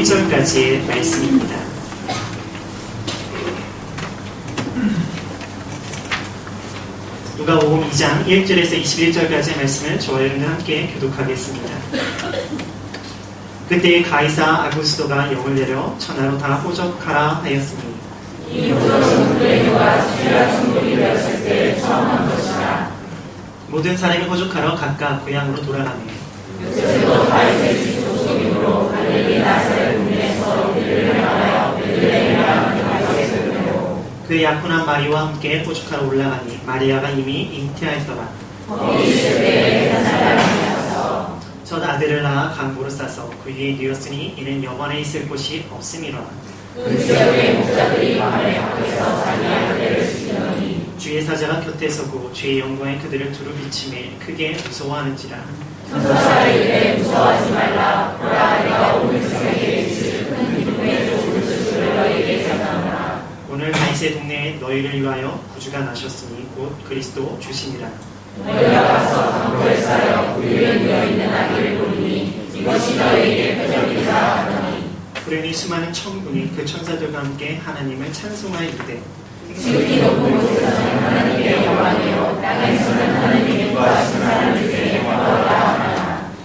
21절까지의 말씀입니다. 누가복음 2장 1절에서 21절까지의 말씀을 저와 여러분과 함께 교독하겠습니다. 그때 가이사 아구스도가 영을 내려 천하로 다 호적하라 하였으니 이 호적은 그레이와 주야 충돌이 되었을 때 처음 한 것이라. 모든 사람이 호적하러 각각 고향으로 돌아가며 요셉도 다윗의 집 소속이므로 갈릴리 나사렛 국민에서 우리를 향하여 베들레헴이라 하는 다윗의 그대로 그의 약혼한 마리아와 함께 호적하러 올라가니 마리아가 이미 잉태하였더라. 거기 있을 때에 한 사람이 와서 첫 아들을 낳아 강보로 싸서 그 위에 뉘었으니 이는 영원에 있을 곳이 없음이로라. 그 지역의 목자들이 밤에 밖에서 자기 아들을 지키더니 주의 사자가 곁에 서고 주의 영광에 그들을 두루 비치매 크게 무서워하는지라. 천사가 이르되 무서워하지 말라. 보라 내가 오늘 저녁에 있을 큰 기쁨의 조국을 너희에게 전하노라. 오늘 다윗의 동네에 너희를 위하여 구주가 나셨으니 곧 그리스도 주시니라. 너희가 가서 강보에 쌓여 그 위에 누워있는 아기를 보리니 이것이 너희에게 표적이라 하더니 그러니 수많은 천군이 그 천사들과 함께 하나님을 찬송하여 이르되 지극히 높은 곳에서는 하나님의 영광이요 땅에서는 하나님의 구하신 사람들의 영광이라 하나.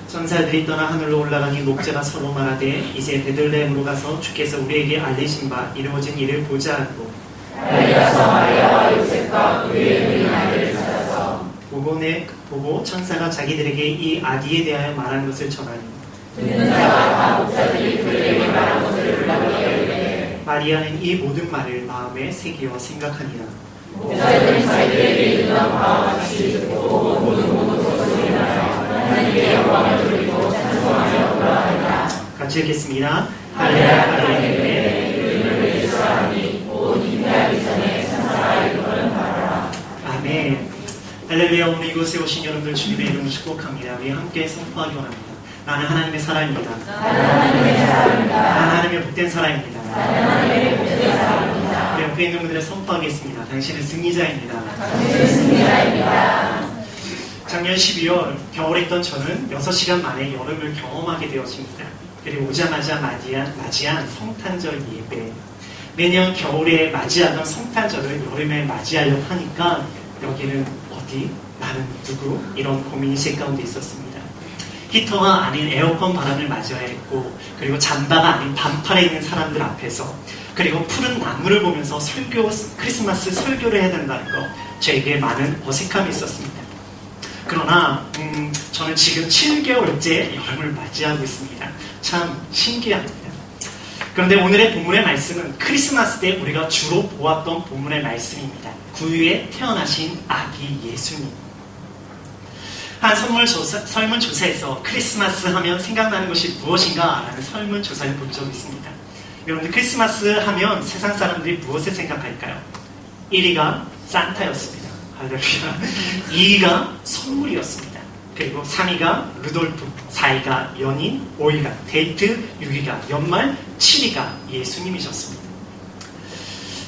천사들이 떠나 하늘로 올라가니 목자가 서로 말하되 이제 베들레헴으로 가서 주께서 우리에게 알리신 바 이루어진 일을 보자 하고 달려가서 마리아와 요셉과 그의 어린 아이를 찾아서 보고 천사가 자기들에게 이 아기에 대하여 말한 것을 전하니 듣는 자가 다 목자들이 그들에게 말한 것을 불러보게 이르되 마리아는 이 모든 말을 마음에 새기어 생각하니라. 목자들은 자기들에게 이르던 바와 같이 듣고 모든 것을 인하여 하나님의 영광을 돌리고 찬송하며 돌아가니라. 같이 읽겠습니다. 할렐루야 할렐루야 할렐루야 이름을 예수하니 온 잉태하기 전에 천사가 이르거든 바라라. 아멘. 할렐루야. 오늘 이곳에 오신 여러분들 주님의 이름을 축복합니다. 우리 함께 선포하기 원합니다. 나는 하나님의 사람입니다. 나는 하나님의 사람입니다. 나는 하나님의 복된 사람입니다. 나는 하나님의 복된 사람입니다. 우리 옆에 있는 분들의 선포하겠습니다. 당신은 승리자입니다. 당신은 승리자입니다. 작년 12월 겨울에 있던 저는 6시간 만에 여름을 경험하게 되었습니다. 그리고 오자마자 맞이한 성탄절 예배. 매년 겨울에 맞이하던 성탄절을 여름에 맞이하려고 하니까 여기는 어디? 나는 누구? 이런 고민이 제 가운데 있었습니다. 히터가 아닌 에어컨 바람을 맞아야 했고, 그리고 잠바가 아닌 반팔에 있는 사람들 앞에서, 그리고 푸른 나무를 보면서 크리스마스 설교를 해야 된다는 거, 저에게 많은 어색함이 있었습니다. 그러나 저는 지금 7개월째 여름을 맞이하고 있습니다. 참 신기합니다. 그런데 오늘의 본문의 말씀은 크리스마스 때 우리가 주로 보았던 본문의 말씀입니다. 구유에 태어나신 아기 예수님. 한 설문조사에서 크리스마스 하면 생각나는 것이 무엇인가? 라는 설문조사를 본 적이 있습니다. 여러분들 크리스마스 하면 세상 사람들이 무엇을 생각할까요? 1위가 산타였습니다. 할렐루야. 2위가 선물이었습니다. 그리고 3위가 루돌프, 4위가 연인, 5위가 데이트, 6위가 연말, 7위가 예수님이셨습니다.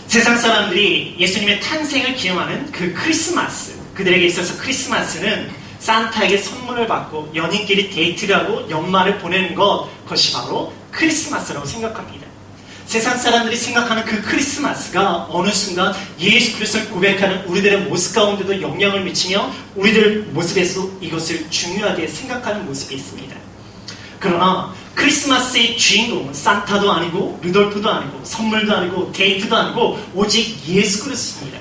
세상 사람들이 예수님의 탄생을 기념하는 그 크리스마스, 그들에게 있어서 크리스마스는 산타에게 선물을 받고 연인끼리 데이트를 하고 연말을 보내는 그것이 바로 크리스마스라고 생각합니다. 세상 사람들이 생각하는 그 크리스마스가 어느 순간 예수 그리스도를 고백하는 우리들의 모습 가운데도 영향을 미치며 우리들 모습에서 이것을 중요하게 생각하는 모습이 있습니다. 그러나 크리스마스의 주인공은 산타도 아니고 루돌프도 아니고 선물도 아니고 데이트도 아니고 오직 예수 그리스도입니다.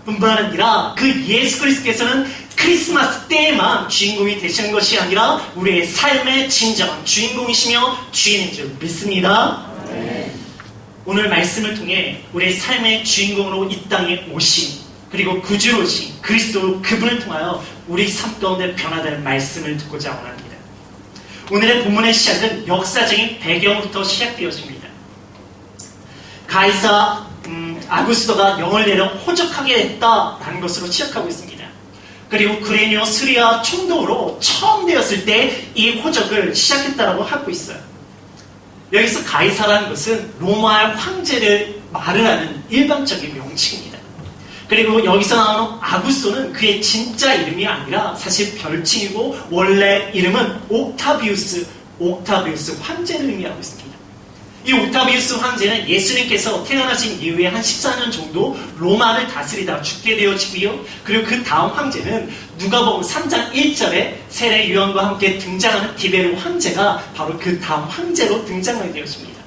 뿐만 아니라 그 예수 그리스도께서는 크리스마스 때에만 주인공이 되시는 것이 아니라 우리의 삶의 진정한 주인공이시며 주인인 줄 믿습니다. 오늘 말씀을 통해 우리의 삶의 주인공으로 이 땅에 오신, 그리고 구주로 오신 그리스도 그분을 통하여 우리 삶 가운데 변화되는 말씀을 듣고자 원합니다. 오늘의 본문의 시작은 역사적인 배경부터 시작되었습니다. 가이사 아구스도가 영을 내려 호적하게 됐다라는 것으로 시작하고 있습니다. 그리고 그레니오 스리아 총독으로 처음 되었을 때 이 호적을 시작했다라고 하고 있어요. 여기서 가이사라는 것은 로마의 황제를 말을 하는 일반적인 명칭입니다. 그리고 여기서 나오는 아구스토는 그의 진짜 이름이 아니라 사실 별칭이고 원래 이름은 옥타비우스 황제를 의미하고 있습니다. 이 옥타비우스 황제는 예수님께서 태어나신 이후에 한 14년 정도 로마를 다스리다 죽게 되어지고요. 그리고 그 다음 황제는 누가복음 3장 1절에 세례 요한과 함께 등장하는 디베르 황제가 바로 그 다음 황제로 등장하게 되었습니다.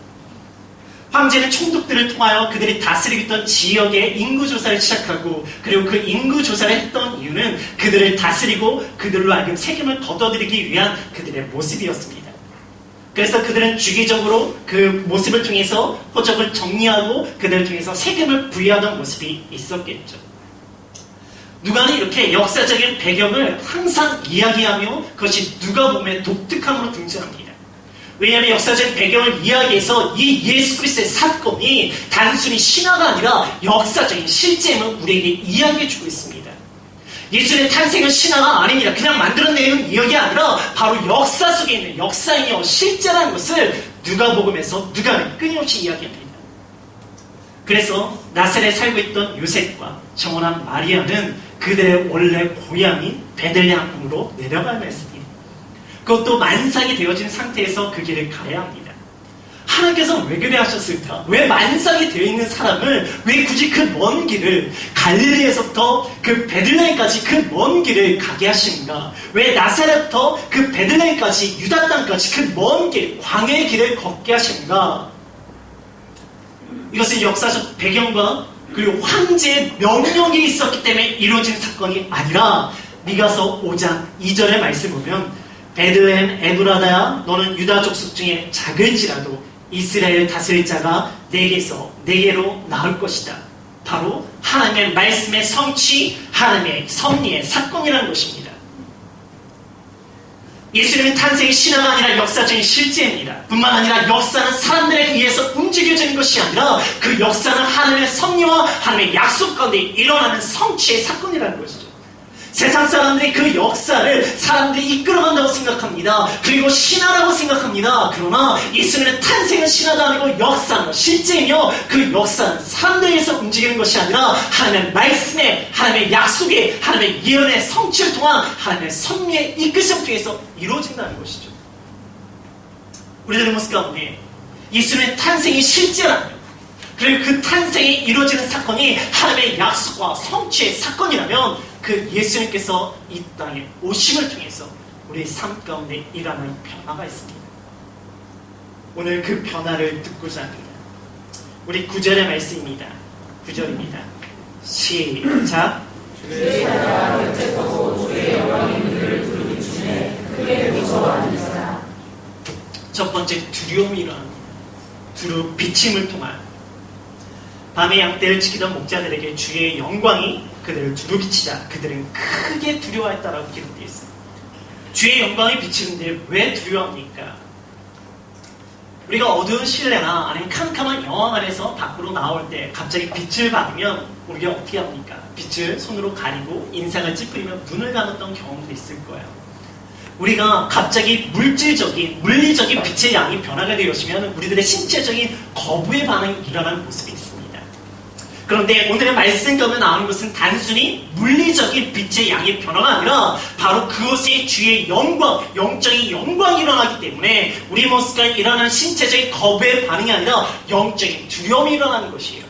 황제는 총독들을 통하여 그들이 다스리고 있던 지역의 인구조사를 시작하고, 그리고 그 인구조사를 했던 이유는 그들을 다스리고 그들로 하여금 세금을 걷어들이기 위한 그들의 모습이었습니다. 그래서 그들은 주기적으로 그 모습을 통해서 호적을 정리하고 그들을 통해서 세금을 부여하던 모습이 있었겠죠. 누가는 이렇게 역사적인 배경을 항상 이야기하며 그것이 누가복음의 독특함으로 등장합니다. 왜냐하면 역사적인 배경을 이야기해서 이 예수 그리스도의 사건이 단순히 신화가 아니라 역사적인 실제임을 우리에게 이야기해주고 있습니다. 예수의 탄생은 신화가 아닙니다. 그냥 만들어내는 이야기 아니라 바로 역사 속에 있는 역사이며 실제라는 것을 누가복음에서 누가는 끊임없이 이야기합니다. 그래서 나사렛에 살고 있던 요셉과 정원한 마리아는 그들의 원래 고향인 베들레헴으로 내려가야 했습니다. 그것도 만삭이 되어진 상태에서 그 길을 가야 합니다. 하나님께서 왜 그래 하셨을까? 왜 만삭이 되어 있는 사람을 왜 굳이 그 먼 길을 갈릴리에서부터 그 베들레헴까지 그 먼 길을 가게 하시는가? 왜 나사렛부터 그 베들레헴까지 유다 땅까지 그 먼 길, 광야의 길을 걷게 하시는가? 이것은 역사적 배경과 그리고 황제의 명령이 있었기 때문에 이루어진 사건이 아니라 미가서 5장 2절의 말씀 보면 베들레헴 에브라다야 너는 유다 족속 중에 작을지라도 이스라엘 다스릴 자가 내게로 나올 것이다. 바로 하나님의 말씀의 성취, 하나님의 섭리의 사건이라는 것입니다. 예수님의 탄생이 신화가 아니라 역사적인 실제입니다. 뿐만 아니라 역사는 사람들에 의해서 움직여지는 것이 아니라 그 역사는 하나님의 섭리와 하나님의 약속 가운데 일어나는 성취의 사건이라는 것이죠. 세상 사람들이 그 역사를 사람들이 이끌어간다고 생각합니다. 그리고 신화라고 생각합니다. 그러나 예수님의 탄생은 신화가 아니고 역사는 실제이며 그 역사는 사람들에서 움직이는 것이 아니라 하나님의 말씀에, 하나님의 약속에, 하나님의 예언의 성취를 통한 하나님의 섭리의 이끄심을 통해서 이루어진다는 것이죠. 우리들의 모습 가운데 예수님의 탄생이 실제라면, 그리고 그 탄생이 이루어지는 사건이 하나님의 약속과 성취의 사건이라면 그 예수님께서 이 땅에 오심을 통해서 우리의 삶 가운데 일어나는 변화가 있습니다. 오늘 그 변화를 듣고자 합니다. 우리 9절의 말씀입니다. 9절입니다. 시작. 주의 사자가 곁에 서고 주의 영광의 그를 부르기 중에 크게 무서워하니라. 첫 번째 두려움이 일어납니다. 두루 비침을 통한 밤에 양떼를 지키던 목자들에게 주의 영광이 그들을 두루비치자 그들은 크게 두려워했다라고 기록되어 있습니다. 주의 영광이 비치는데 왜 두려워합니까? 우리가 어두운 실내나 아니면 캄캄한 영화 안에서 밖으로 나올 때 갑자기 빛을 받으면 우리가 어떻게 합니까? 빛을 손으로 가리고 인상을 찌푸리며 눈을 감았던 경험도 있을 거예요. 우리가 갑자기 물리적인 빛의 양이 변화가 되었으면 우리들의 신체적인 거부의 반응이 일어나는 모습이 있습니다. 그런데 오늘의 말씀 가운데 나오는 것은 단순히 물리적인 빛의 양의 변화가 아니라 바로 그것이 주의 영광, 영적인 영광이 일어나기 때문에 우리 모습과 일어나는 신체적인 거부의 반응이 아니라 영적인 두려움이 일어나는 것이에요.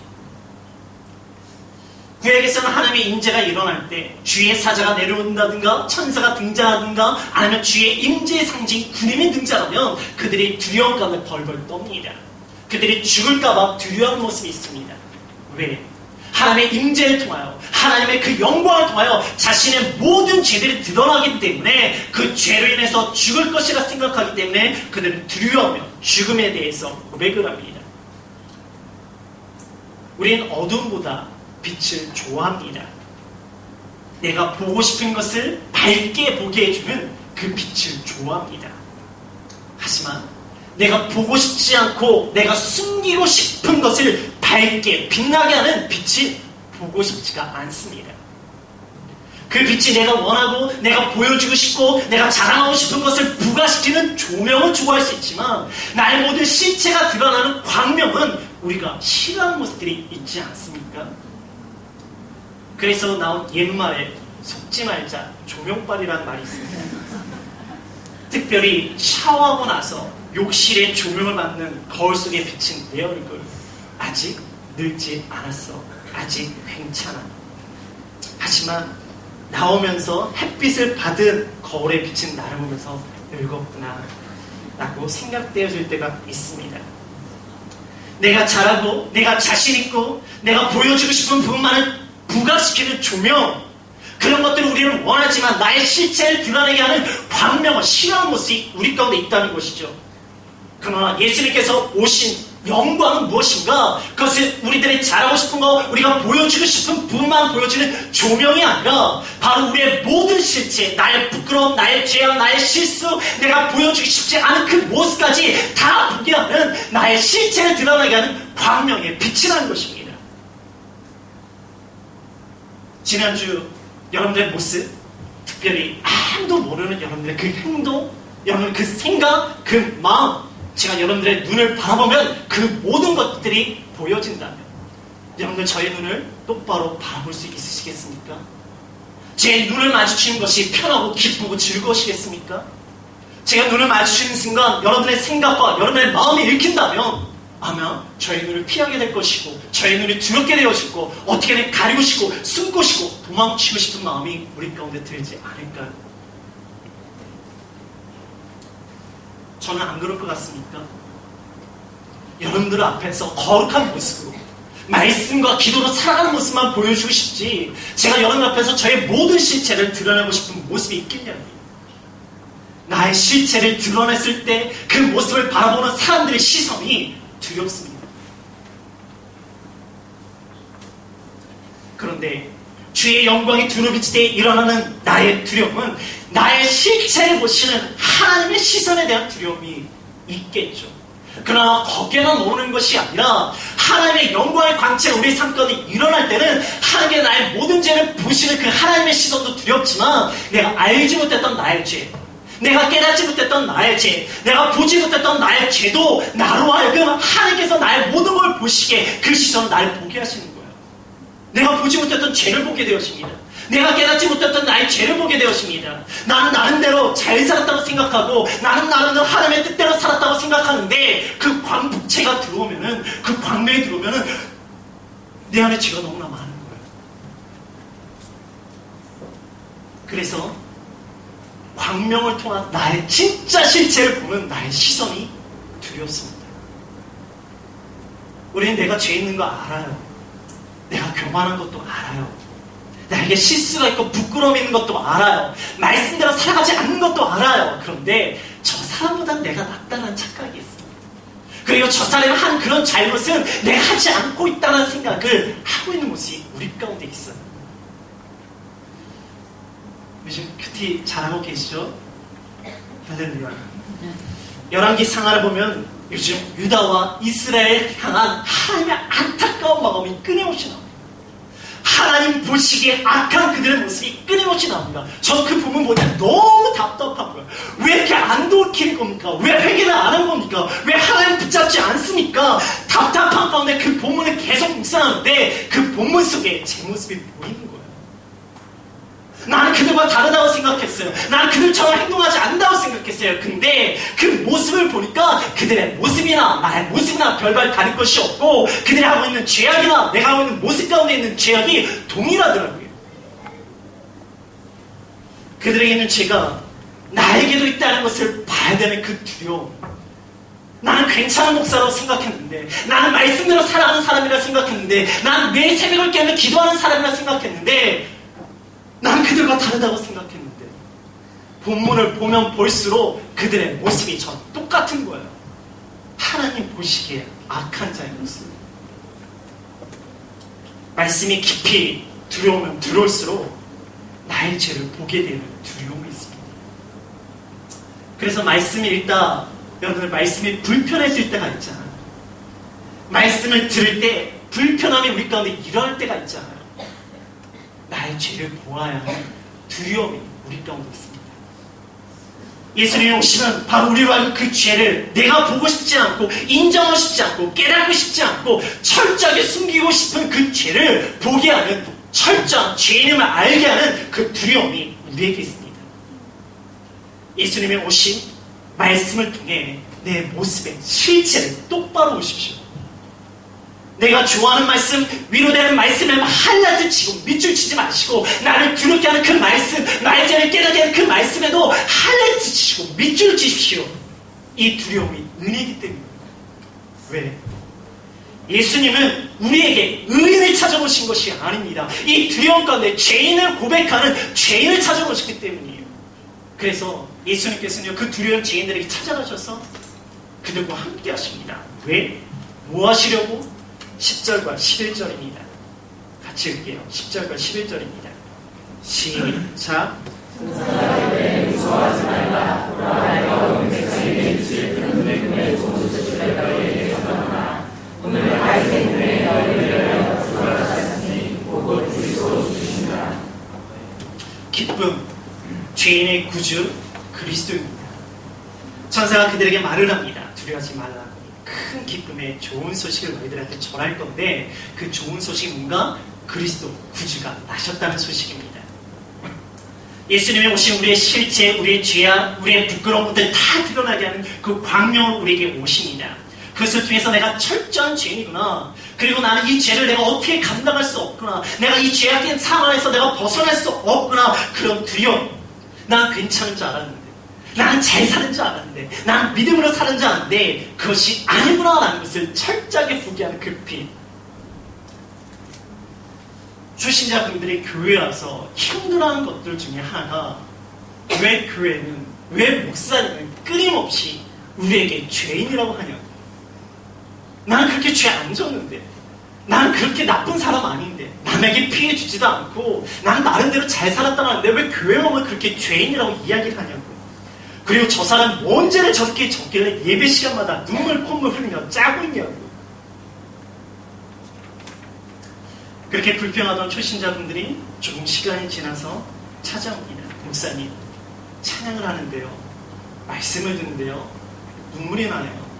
구약에서는 하나님의 임재가 일어날 때 주의 사자가 내려온다든가 천사가 등장하든가 아니면 주의 임재의 상징 구름이 등장하면 그들이 두려움 가운데 벌벌 떱니다. 그들이 죽을까봐 두려운 모습이 있습니다. 왜? 하나님의 임재를 통하여 하나님의 그 영광을 통하여 자신의 모든 죄들이 드러나기 때문에 그 죄로 인해서 죽을 것이라 생각하기 때문에 그들은 두려워하며 죽음에 대해서 고백을 합니다. 우리는 어둠보다 빛을 좋아합니다. 내가 보고 싶은 것을 밝게 보게 해주는 그 빛을 좋아합니다. 하지만 내가 보고 싶지 않고 내가 숨기고 싶은 것을 밝게 빛나게 하는 빛이 보고 싶지가 않습니다. 그 빛이 내가 원하고 내가 보여주고 싶고 내가 자랑하고 싶은 것을 부각시키는 조명은 좋아할 수 있지만 나의 모든 실체가 드러나는 광명은 우리가 싫어하는 모습들이 있지 않습니까? 그래서 나온 옛말에 속지 말자 조명빨이라는 말이 있습니다. 특별히 샤워하고 나서 욕실에 조명을 받는 거울 속에 비친 내 얼굴, 아직 늙지 않았어. 아직 괜찮아. 하지만 나오면서 햇빛을 받은 거울에 비친 나를 보면서 늙었구나 라고 생각되어질 때가 있습니다. 내가 잘하고 내가 자신있고 내가 보여주고 싶은 부분만을 부각시키는 조명, 그런 것들을 우리는 원하지만 나의 실체를 드러내게 하는 광명을 싫어하는 모습이 우리 가운데 있다는 것이죠. 그러나 예수님께서 오신 영광은 무엇인가? 그것은 우리들이 잘하고 싶은 거, 우리가 보여주고 싶은 부분만 보여주는 조명이 아니라 바로 우리의 모든 실체, 나의 부끄러움, 나의 죄악, 나의 실수, 내가 보여주기 쉽지 않은 그 모습까지 다 보게 하는, 나의 실체를 드러나게 하는 광명의 빛이라는 것입니다. 지난주 여러분들의 모습, 특별히 아무도 모르는 여러분들의 그 행동, 여러분의 그 생각, 그 마음, 제가 여러분들의 눈을 바라보면 그 모든 것들이 보여진다면 여러분들 저의 눈을 똑바로 바라볼 수 있으시겠습니까? 제 눈을 마주치는 것이 편하고 기쁘고 즐거우시겠습니까? 제가 눈을 마주치는 순간 여러분의 생각과 여러분의 마음이 읽힌다면 아마 저의 눈을 피하게 될 것이고 저의 눈이 두렵게 되어지고 어떻게든 가리고 싶고 숨고 싶고 도망치고 싶은 마음이 우리 가운데 들지 않을까요? 저는 안 그럴 것 같습니까? 여러분들 앞에서 거룩한 모습으로 말씀과 기도로 살아가는 모습만 보여주고 싶지, 제가 여러분 앞에서 저의 모든 실체를 드러내고 싶은 모습이 있겠냐고요. 나의 실체를 드러냈을 때 그 모습을 바라보는 사람들의 시선이 두렵습니다. 그런데 주의 영광이 두루비칠 때 일어나는 나의 두려움은 나의 실체를 보시는 하나님의 시선에 대한 두려움이 있겠죠. 그러나 거기에만 오는 것이 아니라 하나님의 영광의 광채가 우리 삶 가운데 일어날 때는 하나님의 나의 모든 죄를 보시는 그 하나님의 시선도 두렵지만, 내가 알지 못했던 나의 죄, 내가 깨닫지 못했던 나의 죄, 내가 보지 못했던 나의 죄도 나로 하여금 하나님께서 나의 모든 걸 보시게 그 시선을 나를 보게 하시는 거예요. 내가 보지 못했던 죄를 보게 되어집니다. 내가 깨닫지 못했던 나의 죄를 보게 되어집니다. 나는 나름대로 잘 살았다고 생각하고 나는 나름대로 하나님의 뜻대로 살았다고 생각하는데 그 광채가 들어오면은, 그 광명이 들어오면은 내 안에 죄가 너무나 많은 거예요. 그래서 광명을 통한 나의 진짜 실체를 보는 나의 시선이 두렵습니다. 우리는 내가 죄 있는 거 알아요. 내가 교만한 것도 알아요. 나에게 실수가 있고 부끄러움이 있는 것도 알아요. 말씀대로 살아가지 않는 것도 알아요. 그런데 저 사람보단 내가 낫다는 착각이 있어요. 그리고 저 사람이 한 그런 잘못은 내가 하지 않고 있다는 생각을 하고 있는 모습이 우리 가운데 있어요. 요즘 큐티 잘하고 계시죠? 할렐루야. 열왕기 상하를 보면 요즘 유다와 이스라엘 향한 하나님의 안타까운 마음이 끊임없이 나옵니다. 하나님 보시기에 악한 그들의 모습이 끊임없이 나옵니다. 전 그 부분 보니 너무 답답한 거예요. 왜 이렇게 안 돌이킬 겁니까? 왜 회개를 안 한 겁니까? 왜 하나님 붙잡지 않습니까? 답답한 가운데 그 본문을 계속 묵상하는데 그 본문 속에 제 모습이 보이는 거예요. 나는 그들과 다르다고 생각했어요. 나는 그들처럼 행동하지 않는다고 생각했어요. 근데 그 모습을 보니까 그들의 모습이나 나의 모습이나 별반 다를 것이 없고, 그들이 하고 있는 죄악이나 내가 하고 있는 모습 가운데 있는 죄악이 동일하더라고요. 그들에게 있는 죄가 나에게도 있다는 것을 봐야 되는 그 두려움. 나는 괜찮은 목사라고 생각했는데, 나는 말씀대로 살아가는 사람이라 생각했는데, 나는 매일 새벽을 깨며 기도하는 사람이라 생각했는데, 난 그들과 다르다고 생각했는데 본문을 보면 볼수록 그들의 모습이 전 똑같은 거예요. 하나님 보시기에 악한 자의 모습. 말씀이 깊이 들어오면 들어올수록 나의 죄를 보게 되는 두려움이 있습니다. 그래서 말씀을 읽다 여러분들 말씀이 불편해질 때가 있잖아요. 말씀을 들을 때 불편함이 우리 가운데 일어날 때가 있잖아요. 나의 죄를 보아야 하는 두려움이 우리 가운데 있습니다. 예수님이 오시면 바로 우리로 하여금 그 죄를 내가 보고 싶지 않고 인정하고 싶지 않고 깨닫고 싶지 않고 철저하게 숨기고 싶은 그 죄를 보게 하는, 철저한 죄인임을 알게 하는 그 두려움이 우리에게 있습니다. 예수님의 오신 말씀을 통해 내 모습의 실체를 똑바로 보십시오. 내가 좋아하는 말씀, 위로되는 말씀에 한라트 치고 밑줄 치지 마시고, 나를 두렵게 하는 그 말씀, 나의 죄를 깨닫게 하는 그 말씀에도 한라트 치시고 밑줄 치십시오. 이 두려움이 은혜이기 때문입니다. 왜? 예수님은 우리에게 의인을 찾아오신 것이 아닙니다. 이 두려움 가운데 죄인을 고백하는 죄인을 찾아오셨기 때문이에요. 그래서 예수님께서는 그 두려운 죄인들에게 찾아가셔서 그들과 함께 하십니다. 왜? 뭐 하시려고? 10절과 11절입니다. 같이 읽게요. 10절과 11절입니다. 시작. 무서워하지 말라. 보라, 내가 온 세상에 이르실 그런 내 좋은 소식을 너희에게 전하노라. 오늘 하늘의 눈에 너희를 위하여 주가 하셨으니 보고 그리스도 주시니라. 기쁨, 죄인의 구주 그리스도입니다. 천사가 그들에게 말을 합니다. 두려워하지 말라. 큰 기쁨의 좋은 소식을 너희들한테 전할 건데, 그 좋은 소식이 뭔가? 그리스도 구주가 나셨다는 소식입니다. 예수님이 오신 우리의 실체, 우리의 죄악, 우리의 부끄러운 것들 다 드러나게 하는 그 광명을 우리에게 오십니다. 그것을 통해서 내가 철저한 죄인이구나. 그리고 나는 이 죄를 내가 어떻게 감당할 수 없구나. 내가 이 죄악된 상황에서 내가 벗어날 수 없구나. 그런 두려움. 난 괜찮은 줄 알았는데, 나는 잘 사는 줄 알았는데, 나는 믿음으로 사는 줄 알았는데 그것이 아니구나라는 것을 철저하게 보게 하는 그 빛. 출신자분들이 교회 와서 힘들어하는 것들 중에 하나가, 왜 교회는, 왜 목사님은 끊임없이 우리에게 죄인이라고 하냐고. 나는 그렇게 죄 안 졌는데, 나는 그렇게 나쁜 사람 아닌데, 남에게 피해 주지도 않고 난 나름대로 잘 살았다는데 왜 교회 오면 그렇게 죄인이라고 이야기를 하냐고. 그리고 저 사람 뭔 죄를 저렇게 졌길래 예배 시간마다 눈물 콧물 흘리며 짜고 있냐고. 그렇게 불평하던 초신자분들이 조금 시간이 지나서 찾아옵니다. 목사님, 찬양을 하는데요, 말씀을 듣는데요, 눈물이 나요.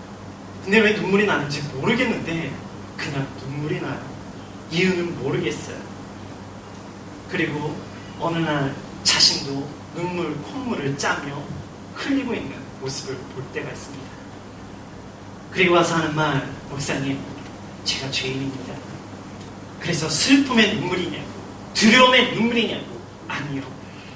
근데 왜 눈물이 나는지 모르겠는데 그냥 눈물이 나요. 이유는 모르겠어요. 그리고 어느 날 자신도 눈물, 콧물을 짜며 흘리고 있는 모습을 볼 때가 있습니다. 그리고 와서 하는 말, 목사님, 제가 죄인입니다. 그래서 슬픔의 눈물이냐고, 두려움의 눈물이냐고. 아니요.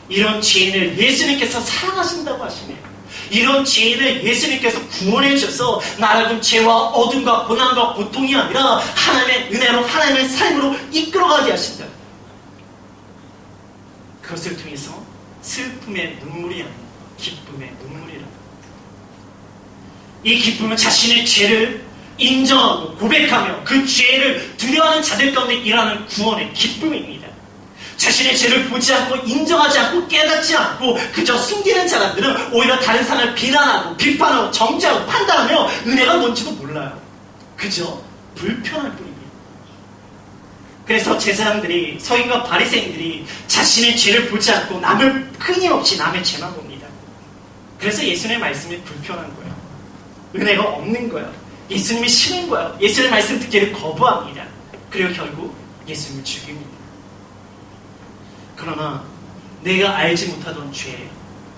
이런 죄인을 예수님께서 사랑하신다고 하시네요. 이런 죄인을 예수님께서 구원해 주셔서 나라군 죄와 어둠과 고난과 고통이 아니라 하나님의 은혜로, 하나님의 삶으로 이끌어가게 하신다. 그것을 통해서 슬픔의 눈물이 아니라 기쁨의 눈물이라. 이 기쁨은 자신의 죄를 인정하고 고백하며 그 죄를 두려워하는 자들 가운데 일하는 구원의 기쁨입니다. 자신의 죄를 보지 않고 인정하지 않고 깨닫지 않고 그저 숨기는 사람들은 오히려 다른 사람을 비난하고 비판하고 정죄하고 판단하며 은혜가 뭔지도 몰라요. 그저 불편할 뿐입니다. 그래서 제사장들이, 서기관과 바리새인들이 자신의 죄를 보지 않고 남을 끊임없이 남의 죄만 봅니다. 그래서 예수님의 말씀이 불편한 거예요. 은혜가 없는 거예요. 예수님이 싫은 거예요. 예수님의 말씀 듣기를 거부합니다. 그리고 결국 예수님을 죽입니다. 그러나 내가 알지 못하던 죄,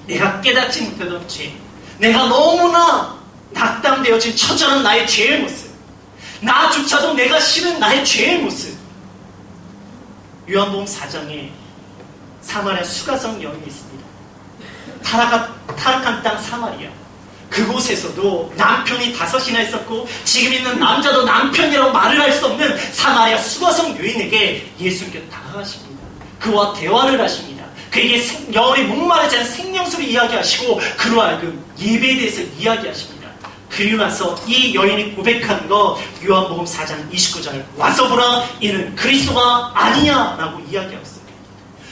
내가 깨닫지 못하던 죄, 내가 너무나 낙담되어진 처절한 나의 죄의 모습, 나조차도 내가 싫은 나의 죄의 모습. 요한복음 4장에 사마리아 수가성 여인이 있습니다. 타락한 땅 사마리아. 그곳에서도 남편이 5이나 있었고 지금 있는 남자도 남편이라고 말을 할 수 없는 사마리아 수가성 여인에게 예수님께서 다가가십니다. 그와 대화를 하십니다. 그에게 영원히 목마르지 않은 생명수를 이야기하시고 그로 하여금 예배에 대해서 이야기하십니다. 그리고 나서 이 여인이 고백한 거 요한복음 4장 29절, 와서 보라, 이는 그리스도가 아니냐라고 이야기하고 있습니다.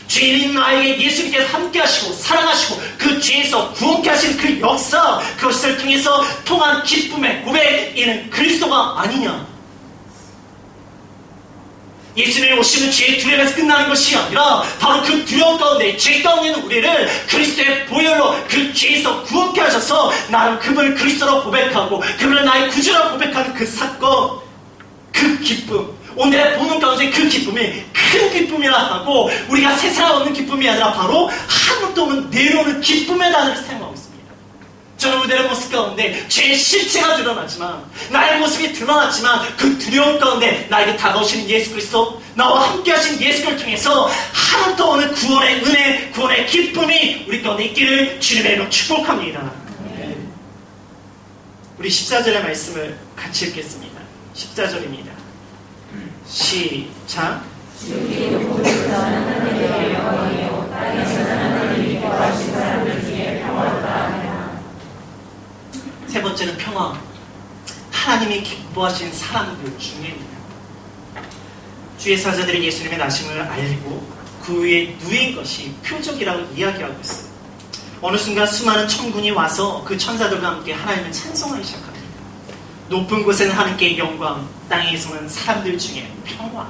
죄인인 나에게 예수님께서 함께 하시고 사랑하시고 그 죄에서 구원케 하신 그 역사, 그것을 통해서 통한 기쁨의 고백, 이는 그리스도가 아니냐. 예수님이 오시는 죄의 두려움에서 끝나는 것이 아니라 바로 그 두려움 가운데, 죄 가운데 있는 우리를 그리스도의 보혈로 그 죄에서 구원케 하셔서 나는 그분을 그리스도로 고백하고 그분을 나의 구주라고 고백하는 그 사건, 그 기쁨, 오늘의 본문 가운데 그 기쁨이 큰 기쁨이라 하고 우리가 세상에 얻는 기쁨이 아니라 바로 하늘도 없는 내려오는 기쁨의 단어를 사용하고 있습니다. 저는 그들의 모습 가운데 죄의 실체가 드러나지만, 나의 모습이 드러났지만 그 두려움 가운데 나에게 다가오시는 예수 그리스도, 나와 함께 하신 예수 그리스도를 통해서 하나도 오는 구원의 은혜, 구원의 기쁨이 우리 가운데 있기를 주님의 이름으로 축복합니다. 우리 14절의 말씀을 같이 읽겠습니다. 14절입니다. 시작. 세 번째는 평화. 하나님이 기뻐하신 사람들 중에입니다. 주의 사자들이 예수님의 나심을 알고 그 위에 누인 것이 표적이라고 이야기하고 있어요. 어느 순간 수많은 천군이 와서 그 천사들과 함께 하나님을 찬송하기 시작합니다. 높은 곳에는 하나님께 영광, 땅에서는 사람들 중에 평화.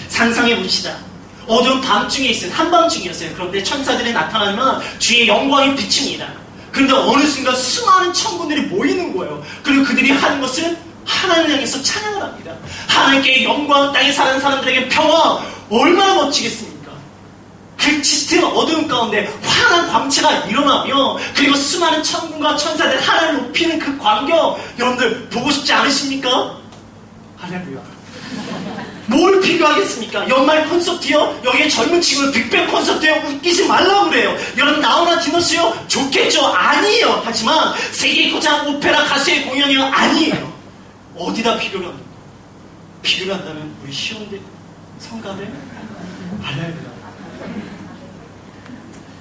상상해 봅시다. 어두운 밤중에 있어요. 한밤중이었어요. 그런데 천사들이 나타나면 주의 영광이 비칩니다. 그런데 어느 순간 수많은 천군들이 모이는 거예요. 그리고 그들이 하는 것은 하나님을 향해서 찬양을 합니다. 하나님께 영광, 땅에 사는 사람들에게 평화. 얼마나 멋지겠습니까? 그 짙은 어두운 가운데 환한 광채가 일어나며, 그리고 수많은 천군과 천사들 하나님을 높이는 그 광경, 여러분들 보고 싶지 않으십니까? 할렐루야. 뭘 필요하겠습니까? 연말 콘서트요? 여기에 젊은 친구들 빅뱅 콘서트요? 웃기지 말라고 그래요. 여러분 나오나 디너스요? 좋겠죠? 아니에요. 하지만 세계 고장 오페라 가수의 공연이요? 아니에요. 어디다 필요로 합니까? 필요로 한다면 우리 시온대 성가대? 할렐루야.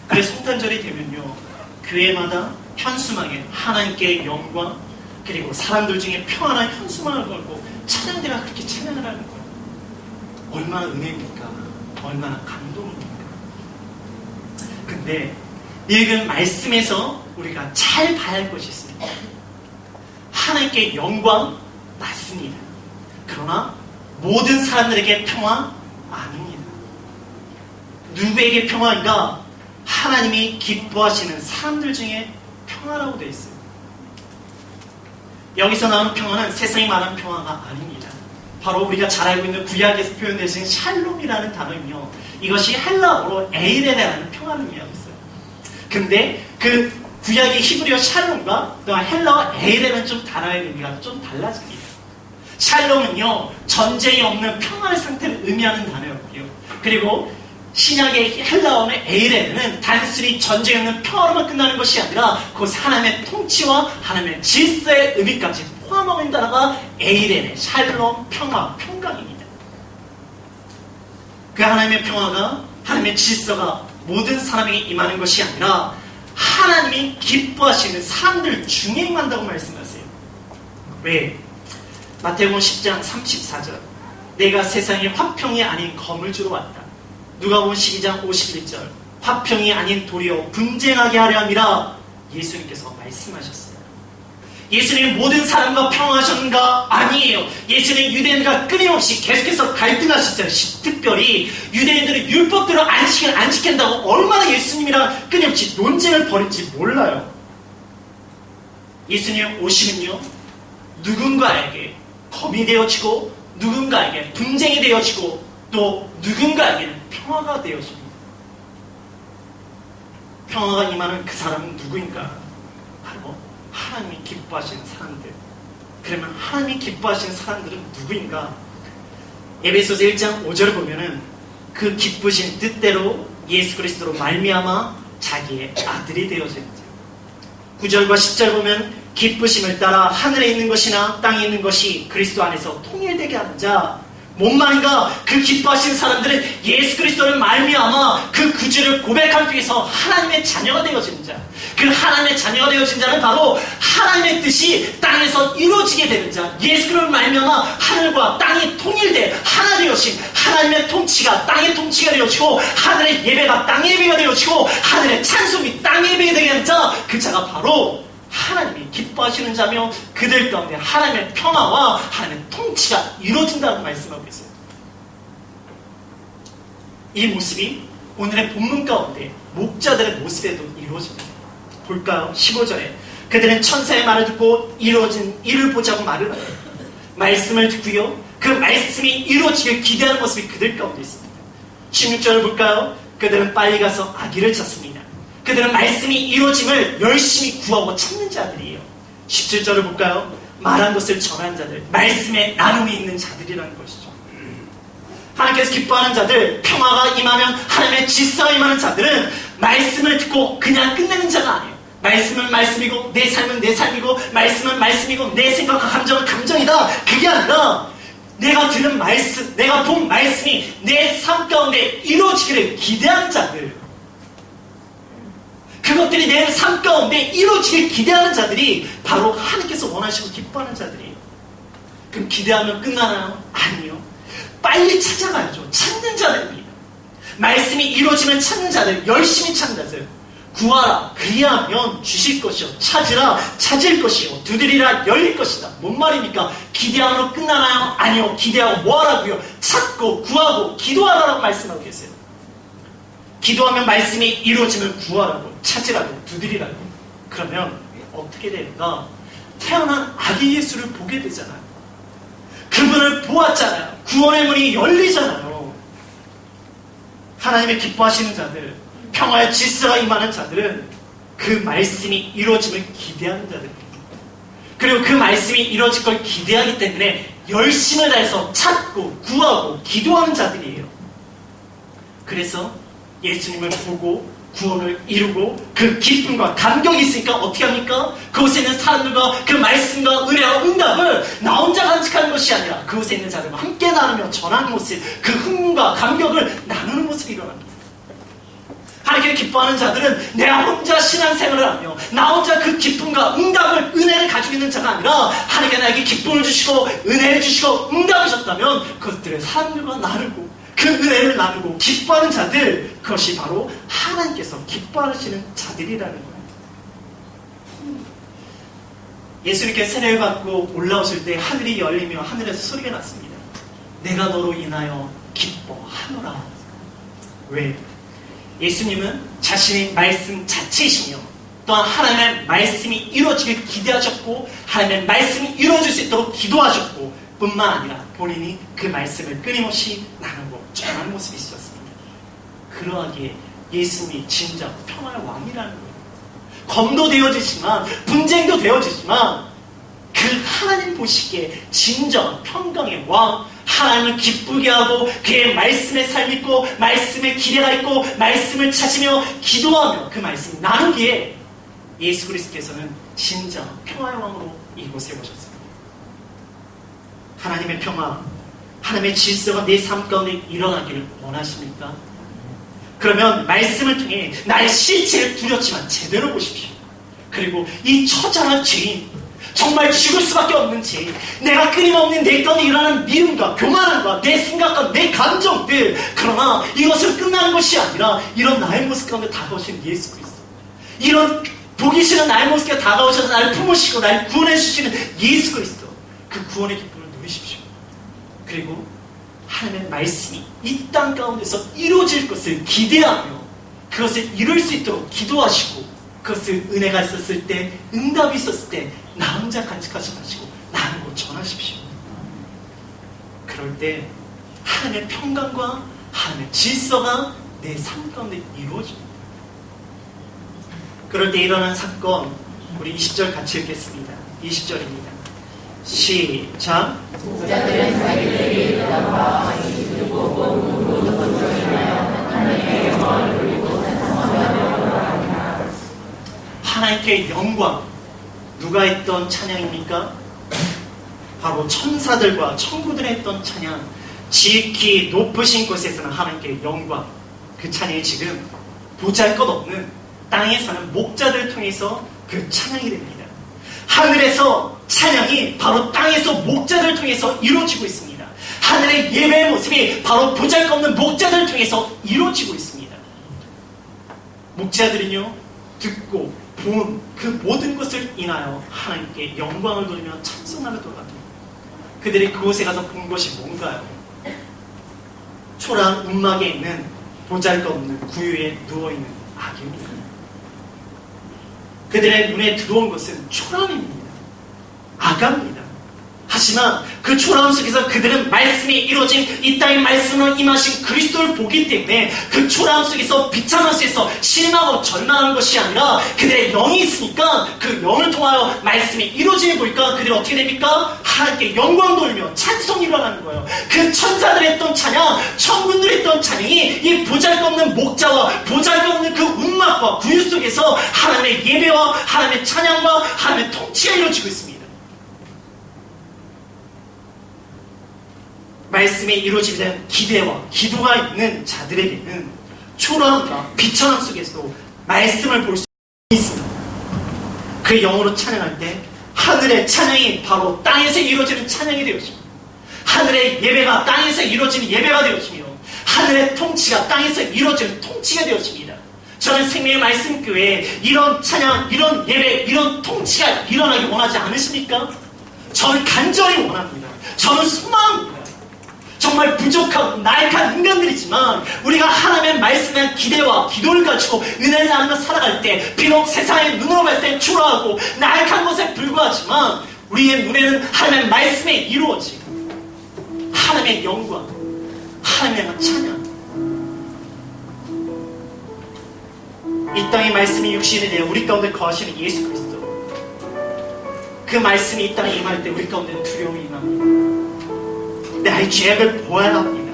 그래서 성탄절이 되면요, 교회마다 현수막에 하나님께 영광, 그리고 사람들 중에 평안한 현수막을 걸고 찬양대가 그렇게 찬양을 하는 거예요. 얼마나 은혜입니까? 얼마나 감동입니까? 근데 읽은 말씀에서 우리가 잘 봐야 할 것이 있습니다. 하나님께 영광 맞습니다. 그러나 모든 사람들에게 평화 아닙니다. 누구에게 평화인가? 하나님이 기뻐하시는 사람들 중에 평화라고 되어 있어요. 여기서 나오는 평화는 세상이 말하는 평화가 아닙니다. 바로 우리가 잘 알고 있는 구약에서 표현되신 샬롬이라는 단어이며, 이것이 헬라어로 에이레라는 평화를 의미하고 있어요. 근데 그 구약의 히브리어 샬롬과 또 헬라어 에이레는 좀 단어의 의미가 좀 달라집니다. 샬롬은요, 전쟁이 없는 평화의 상태를 의미하는 단어였고요. 그리고 신약의 헬라어의 에이레는 단순히 전쟁이 없는 평화로만 끝나는 것이 아니라 그 하나님의 통치와 하나님의 질서의 의미까지 포함하고 있는 단어가 에이레네, 샬롬, 평화, 평강입니다. 그 하나님의 평화가, 하나님의 질서가 모든 사람에게 임하는 것이 아니라 하나님이 기뻐하시는 사람들 중에 임한다고 말씀하세요. 왜? 마태복음 10장 34절. 내가 세상에 화평이 아닌 검을 주러 왔다. 누가복음 12장 51절. 화평이 아닌 도리어 분쟁하게 하려 함이라 예수님께서 말씀하셨어요. 예수님은 모든 사람과 평화하셨는가? 아니에요. 예수님은 유대인들과 끊임없이 계속해서 갈등하셨어요. 특별히 유대인들은 율법대로 안식을 안 지킨다고 얼마나 예수님이랑 끊임없이 논쟁을 벌인지 몰라요. 예수님 오시면요, 누군가에게 검이 되어지고 누군가에게 분쟁이 되어지고 또 누군가에게는 평화가 되어집니다. 평화가 임하는 그 사람은 누구인가? 바로 하나님이 기뻐하시는 사람들. 그러면 하나님이 기뻐하시는 사람들은 누구인가? 에베소서 1장 5절을 보면은 그 기쁘신 뜻대로 예수 그리스도로 말미암아 자기의 아들이 되어집니다. 9절과 10절 보면 기쁘심을 따라 하늘에 있는 것이나 땅에 있는 것이 그리스도 안에서 통일되게 하는 자. 뭔 말인가? 그 기뻐하시는 사람들은 예수 그리스도를 말미암아 그 구주를 고백함 통해서 하나님의 자녀가 되어진 자. 그 하나님의 자녀가 되어진 자는 바로 하나님의 뜻이 땅에서 이루어지게 되는 자. 예수 그리스도를 말미암아 하늘과 땅이 통일돼 하나 되어진 하나님의 통치가 땅의 통치가 되어지고, 하늘의 예배가 땅의 예배가 되어지고, 하늘의 찬송이 땅의 예배가 되게 하는 자. 그 자가 바로 하나님이 기뻐하시는 자며 그들 가운데 하나님의 평화와 하나님의 통치가 이루어진다고 말씀하고 있어요. 이 모습이 오늘의 본문 가운데 목자들의 모습에도 이루어집니다. 볼까요? 15절에 그들은 천사의 말을 듣고 이루어진 일을 보자고 말을 해요. 말씀을 듣고요, 그 말씀이 이루어지길 기대하는 모습이 그들 가운데 있습니다. 16절을 볼까요? 그들은 빨리 가서 아기를 찾습니다. 그들은 말씀이 이루어짐을 열심히 구하고 찾는 자들이에요. 17절을 볼까요? 말한 것을 전한 자들, 말씀에 나눔이 있는 자들이라는 것이죠. 하나님께서 기뻐하는 자들, 평화가 임하면 하나님의 질서가 임하는 자들은 말씀을 듣고 그냥 끝내는 자가 아니에요. 말씀은 말씀이고 내 삶은 내 삶이고 말씀은 말씀이고 내 생각과 감정은 감정이다. 그게 아니라 내가 들은 말씀, 내가 본 말씀이 내 삶 가운데 이루어지기를 기대하는 자들, 그것들이 내 삶 가운데 이루어지길 기대하는 자들이 바로 하나님께서 원하시고 기뻐하는 자들이에요. 그럼 기대하면 끝나나요? 아니요. 빨리 찾아가야죠. 찾는 자들입니다. 말씀이 이루어지면 찾는 자들, 열심히 찾는 자들. 구하라, 그리하면 주실 것이요. 찾으라, 찾을 것이요. 두드리라, 열릴 것이다. 뭔 말입니까? 기대함으로 끝나나요? 아니요. 기대하고 뭐 하라고요? 찾고, 구하고, 기도하라고 말씀하고 계세요. 기도하면 말씀이 이루어지면 구하라고, 찾으라고, 두드리라고. 그러면 어떻게 됩니까? 태어난 아기 예수를 보게 되잖아요. 그분을 보았잖아요. 구원의 문이 열리잖아요. 하나님의 기뻐하시는 자들, 평화의 질서가 임하는 자들은 그 말씀이 이루어짐을 기대하는 자들입니다. 그리고 그 말씀이 이루어질 걸 기대하기 때문에 열심을 다해서 찾고 구하고 기도하는 자들이에요. 그래서 예수님을 보고 구원을 이루고 그 기쁨과 감격이 있으니까 어떻게 합니까? 그곳에 있는 사람들과 그 말씀과 은혜와 응답을 나 혼자 간직하는 것이 아니라 그곳에 있는 자들과 함께 나누며 전하는 모습, 그 흥분과 감격을 나누는 모습이 일어납니다. 하나님께 기뻐하는 자들은 내가 혼자 신앙생활을 하며 나 혼자 그 기쁨과 응답을, 은혜를 가지고 있는 자가 아니라 하나님께 나에게 기쁨을 주시고 은혜를 주시고 응답을 주셨다면 그것들을 사람들과 나누고 그 은혜를 나누고 기뻐하는 자들, 그것이 바로 하나님께서 기뻐하시는 자들이라는 거예요. 예수님께 세례를 받고 올라오실 때 하늘이 열리며 하늘에서 소리가 났습니다. 내가 너로 인하여 기뻐하노라. 왜? 예수님은 자신의 말씀 자체이시며 또한 하나님의 말씀이 이루어지길 기대하셨고 하나님의 말씀이 이루어질 수 있도록 기도하셨고 뿐만 아니라 본인이 그 말씀을 끊임없이 나누고 전하는 모습이 있었습니다. 그러하기에 예수님이 진짜 평화의 왕이라는 거예요. 검도 되어지지만 분쟁도 되어지지만 그 하나님 보시기에 진정 평강의 왕, 하나님을 기쁘게 하고 그의 말씀에 삶이 있고 말씀에 기대가 있고 말씀을 찾으며 기도하며 그 말씀을 나누기에 예수 그리스도께서는 진정 평화의 왕으로 이곳에 오셨습니다. 하나님의 평화, 하나님의 질서가 내 삶 가운데 일어나기를 원하십니까? 그러면 말씀을 통해 나의 실체를 두렵지만 제대로 보십시오. 그리고 이 처절한 죄인, 정말 죽을 수밖에 없는 죄인, 내가 끊임없는 내 가운데 일어나는 미움과 교만함과 내 생각과 내 감정들, 그러나 이것을 끝나는 것이 아니라 이런 나의 모습 가운데 다가오신 예수 그리스도, 이런 보기 싫은 나의 모습에 다가오셔서 나를 품으시고 나를 구원해 주시는 예수 그리스도, 그 구원의 기쁨을 누리십시오. 그리고 하나님의 말씀이 이 땅 가운데서 이루어질 것을 기대하며 그것을 이룰 수 있도록 기도하시고 그것을 은혜가 있었을 때, 응답이 있었을 때 나 혼자 간직하지 마시고 나누고 전하십시오. 그럴 때 하나님의 평강과 하나님의 질서가 내 삶 가운데 이루어집니다. 그럴 때 일어난 사건, 우리 20절 같이 읽겠습니다. 20절입니다. 시작. 부자들은 자기들에게 응답과 지식을 보고 눈으로 전하여 하나님께 영광을 돌리고 찬송하며 돌아갑니다. 하나님께 영광, 누가 했던 찬양입니까? 바로 천사들과 천구들이 했던 찬양, 지극히 높으신 곳에서는 하나님께 영광, 그 찬양이 지금 보잘것없는 땅에 사는 목자들을 통해서 그 찬양이 됩니다. 하늘에서 찬양이 바로 땅에서 목자들을 통해서 이루어지고 있습니다. 하늘의 예배의 모습이 바로 보잘것없는 목자들을 통해서 이루어지고 있습니다. 목자들은요, 듣고 본 그 모든 것을 인하여 하나님께 영광을 돌리며 찬송하며 돌아갑니다. 그들이 그곳에 가서 본 것이 뭔가요? 초라한 움막에 있는 보잘것없는 구유에 누워있는 아기입니다. 그들의 눈에 들어온 것은 초라함입니다. 아가입니다. 하지만 그 초라함 속에서 그들은 말씀이 이루어진 이 땅의 말씀으로 임하신 그리스도를 보기 때문에 그 초라함 속에서 비참함 속에서 실망하고 절망하는 것이 아니라 그들의 영이 있으니까 그 영을 통하여 말씀이 이루어지는 보니까 그들이 어떻게 됩니까? 하나님께 영광 돌리며 찬송이 일어나는 거예요. 그 천사들이 했던 찬양, 천군들이 했던 찬양이 이 보잘것없는 목자와 보잘것없는 그 운막과 구유 속에서 하나님의 예배와 하나님의 찬양과 하나님의 통치가 이루어지고 있습니다. 말씀이 이루어지게 된 기대와 기도가 있는 자들에게는 초라함과 비천함 속에서도 말씀을 볼 수 있습니다. 그 영으로 찬양할 때 하늘의 찬양이 바로 땅에서 이루어지는 찬양이 되어집니다. 하늘의 예배가 땅에서 이루어지는 예배가 되어지며 하늘의 통치가 땅에서 이루어지는 통치가 되어집니다. 저는 생명의 말씀교회에 이런 찬양, 이런 예배, 이런 통치가 일어나기 원하지 않으십니까? 저는 간절히 원합니다. 저는 소망합니다. 정말 부족하고 나약한 인간들이지만 우리가 하나님의 말씀에 대한 기대와 기도를 가지고 은혜를 나누며 살아갈 때 비록 세상의 눈으로 봤을 때 초라하고 나약한 것에 불과하지만 우리의 눈에는 하나님의 말씀에 이루어지고 하나님의 영광, 하나님의 찬양, 이 땅의 말씀이 육신이 되어 우리 가운데 거하시는 예수 그리스도, 그 말씀이 이 땅에 임할 때 우리 가운데 두려움이 임합니다. 나의 죄악을 보아야 합니다.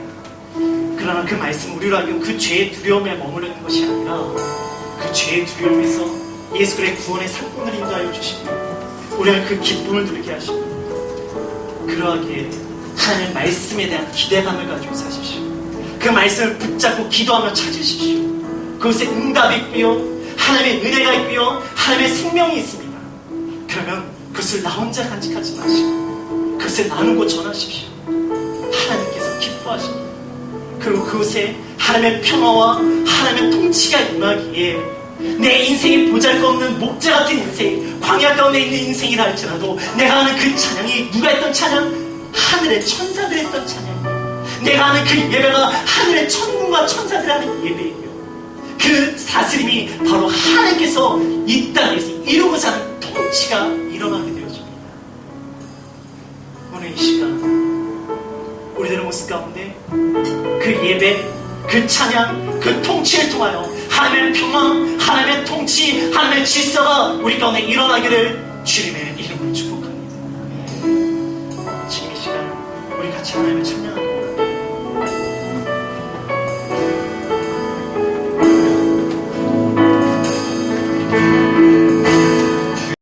그러나 그 말씀은 우리로 하여금 그 죄의 두려움에 머무르는 것이 아니라 그 죄의 두려움에서 예수 그리스도의 구원의 상권을 인도하여 주십니다. 우리가 그 기쁨을 누리게 하십니다. 그러하기에 하나님의 말씀에 대한 기대감을 가지고 사십시오. 그 말씀을 붙잡고 기도하며 찾으십시오. 그것에 응답이 있고요, 하나님의 은혜가 있고요, 하나님의 생명이 있습니다. 그러면 그것을 나 혼자 간직하지 마시고 그것을 나누고 전하십시오. 하나님께서 기뻐하십니다. 그리고 그곳에 하나님의 평화와 하나님의 통치가 임하기에 내 인생이 보잘것없는 목자 같은 인생, 광야 가운데 있는 인생이라 할지라도 내가 아는 그 찬양이 누가 했던 찬양? 하늘의 천사들이 했던 찬양이에요. 내가 아는 그 예배가 하늘의 천군과 천사들이 하는 예배이고요, 그 다스림이 바로 하나님께서 이 땅에서 이루고자 하는 통치가 일어나게 되어집니다. 오늘 이 시간 우리들의 모습 가운데 그 예배, 그 찬양, 그 통치를 통하여 하나님의 평화, 하나님의 통치, 하나님의 질서가 우리 가운데 일어나기를 주님의 이름으로 축복합니다. 지금 이 시간 우리 같이 하나님을 찬양합니다.